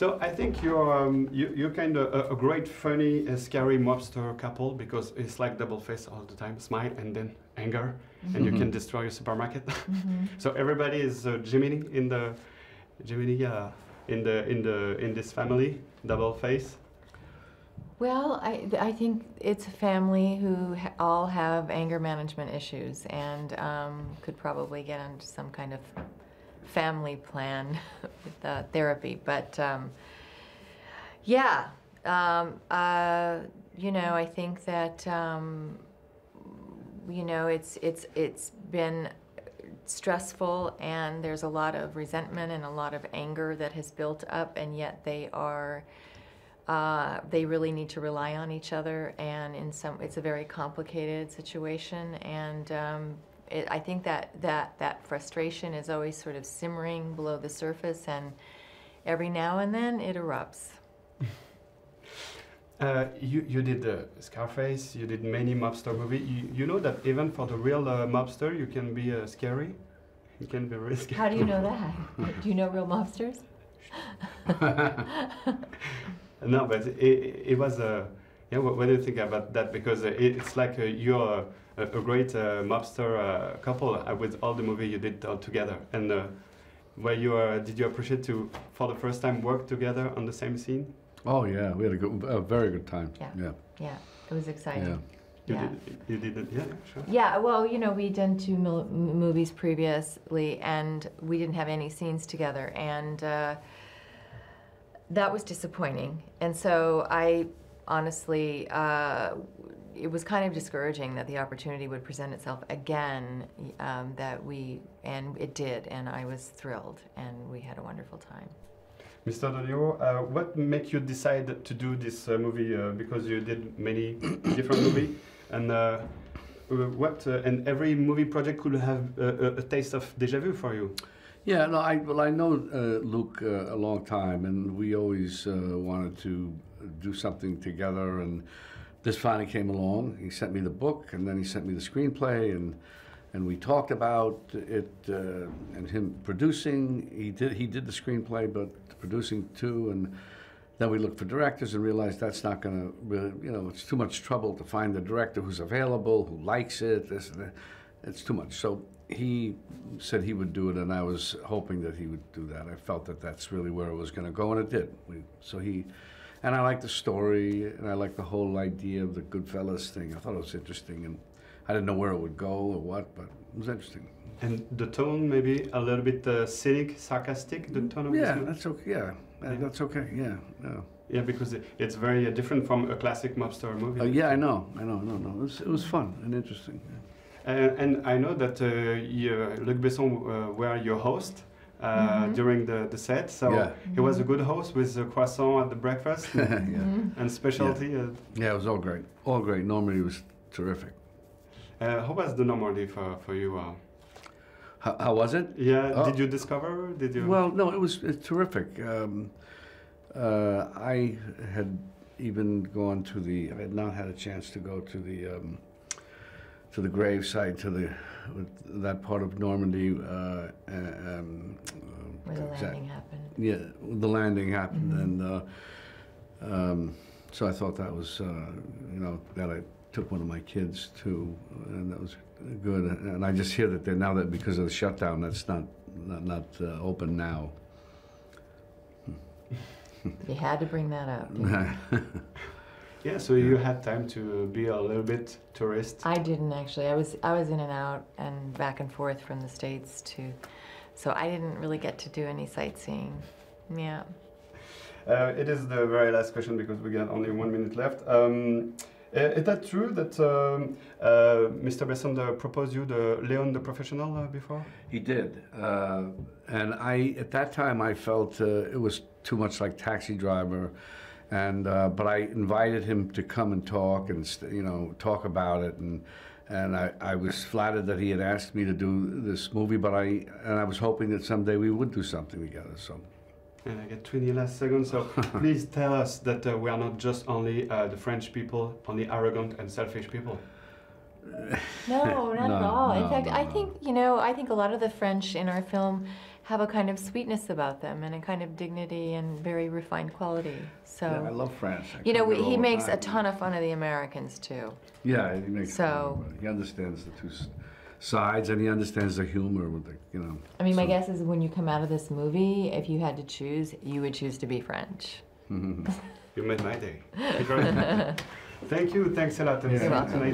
So I think you're kind of a great, funny, scary mobster couple because it's like double face all the time, smile and then anger, and you can destroy your supermarket. So everybody is Gemini in the in this family, double face. Well, I think it's a family who all have anger management issues and could probably get into some kind of family plan with therapy. But yeah, you know, I think that you know, it's been stressful, and there's a lot of resentment and a lot of anger that has built up, and yet they are. They really need to rely on each other, and it's a very complicated situation, and I think that frustration is always sort of simmering below the surface, and every now and then it erupts. You did Scarface, you did many mobster movies. You know that even for the real mobster, you can be scary? You can be really scary. How do you know that? Do you know real mobsters? No, but it was yeah. What do you think about that? Because it's like you're a great mobster couple with all the movie you did all together, and where did you appreciate to for the first time work together on the same scene? Oh yeah, we had a very good time. Yeah, yeah, it was exciting. Yeah. You did it, yeah, sure. Yeah, well, you know, we'd done 2 movies previously, and we didn't have any scenes together, and that was disappointing. And so I honestly, it was kind of discouraging that the opportunity would present itself again, and it did, and I was thrilled, and we had a wonderful time. Mr. Niro, what made you decide to do this movie? Because you did many different movies, and and every movie project could have a taste of déjà vu for you. Yeah, no, I know Luc a long time, and we always wanted to do something together, and this finally came along. He sent me the book, and then he sent me the screenplay, and we talked about it, and him producing. He did the screenplay, but producing too, and then we looked for directors and realized that's not going to really, you know, it's too much trouble to find the director who's available, who likes it, this and that. It's too much. So he said he would do it, and I was hoping that he would do that. I felt that that's really where it was going to go, and it did. And I liked the story, and I liked the whole idea of the Goodfellas thing. I thought it was interesting, and I didn't know where it would go or what, but it was interesting. And the tone, maybe a little bit cynic, sarcastic, the tone of this movie? That's okay. Yeah, that's okay. Yeah, no. Yeah, because it's very different from a classic mobster movie. Yeah, I know. No. It was fun and interesting. Yeah. And I know that Luc Besson were your host during the set, so he was a good host with the croissant at the breakfast and specialty. Yeah, it was all great. All great. Normandy was terrific. How was the Normandy for you? How was it? Yeah, did you discover? Did you? Well, no, it was terrific. I had even gone to I had not had a chance to go to the grave site, that part of Normandy. Where the landing happened. Yeah, the landing happened, and so I thought that was, you know, that I took one of my kids to, and that was good. And I just hear that now that because of the shutdown, that's not open now. You had to bring that up. Yeah, so you had time to be a little bit tourist. I didn't actually. I was in and out and back and forth from the States so I didn't really get to do any sightseeing. Yeah. It is the very last question because we got only 1 minute left. Is that true that Mr. Besson proposed you the Leon the Professional before? He did, and at that time I felt it was too much like Taxi Driver, and but I invited him to come and talk and talk about it, and I was flattered that he had asked me to do this movie, but I was hoping that someday we would do something together. So. And I get 20 last seconds, so please tell us that we are not just only the French people, only arrogant and selfish people. No, not at all. In fact, I think, I think a lot of the French in our film have a kind of sweetness about them and a kind of dignity and very refined quality. So, Yeah, I love France. I you know, come here all he the makes a time. ton of fun of the Americans too. Yeah, he makes So- fun of everybody. He understands the two sides, and he understands the humor with the, you know. I mean, my so- guess is when you come out of this movie, if you had to choose, you would choose to be French. You made my day. Thank you. Thanks a lot. You're welcome. Tonight.